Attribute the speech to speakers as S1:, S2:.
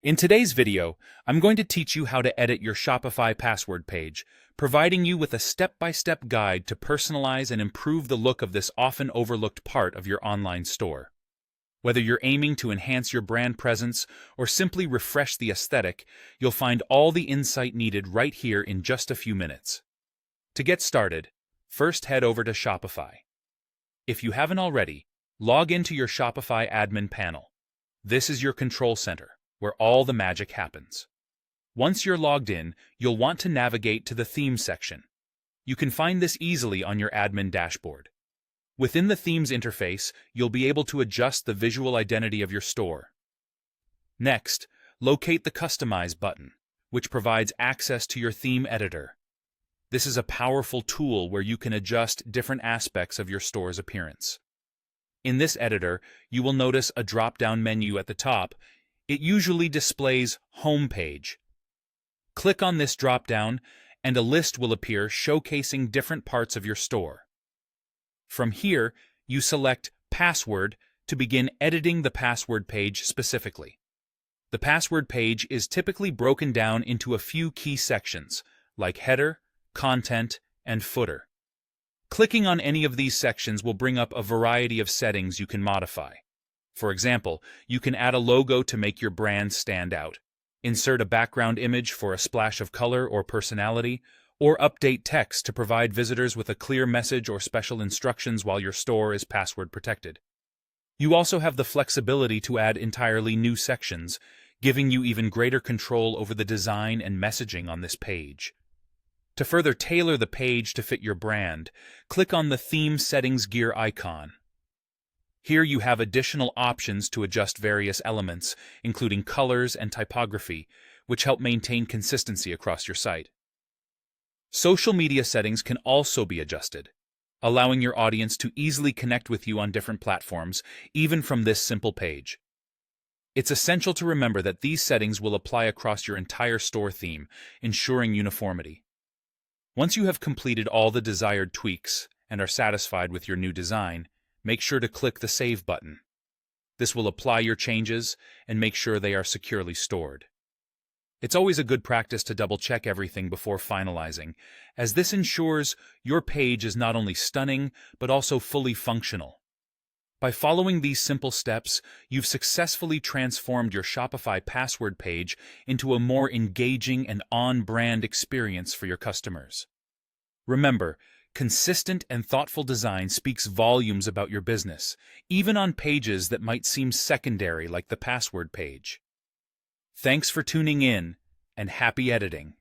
S1: In today's video, I'm going to teach you how to edit your Shopify password page, providing you with a step-by-step guide to personalize and improve the look of this often overlooked part of your online store. Whether you're aiming to enhance your brand presence or simply refresh the aesthetic, you'll find all the insight needed right here in just a few minutes. To get started, first head over to Shopify. If you haven't already, log into your Shopify admin panel. This is your control center, where all the magic happens. Once you're logged in, you'll want to navigate to the Themes section. You can find this easily on your admin dashboard. Within the Themes interface, you'll be able to adjust the visual identity of your store. Next, locate the Customize button, which provides access to your theme editor. This is a powerful tool where you can adjust different aspects of your store's appearance. In this editor, you will notice a drop-down menu at the top. It usually displays Home Page. Click on this drop-down, and a list will appear showcasing different parts of your store. From here, you select Password to begin editing the password page specifically. The password page is typically broken down into a few key sections, like header, content, and footer. Clicking on any of these sections will bring up a variety of settings you can modify. For example, you can add a logo to make your brand stand out, insert a background image for a splash of color or personality, or update text to provide visitors with a clear message or special instructions while your store is password protected. You also have the flexibility to add entirely new sections, giving you even greater control over the design and messaging on this page. To further tailor the page to fit your brand, click on the Theme Settings gear icon. Here you have additional options to adjust various elements, including colors and typography, which help maintain consistency across your site. Social media settings can also be adjusted, allowing your audience to easily connect with you on different platforms, even from this simple page. It's essential to remember that these settings will apply across your entire store theme, ensuring uniformity. Once you have completed all the desired tweaks and are satisfied with your new design, make sure to click the Save button. This will apply your changes and make sure they are securely stored. It's always a good practice to double-check everything before finalizing, as this ensures your page is not only stunning, but also fully functional. By following these simple steps, you've successfully transformed your Shopify password page into a more engaging and on-brand experience for your customers. Remember, consistent and thoughtful design speaks volumes about your business, even on pages that might seem secondary like the password page. Thanks for tuning in, and happy editing.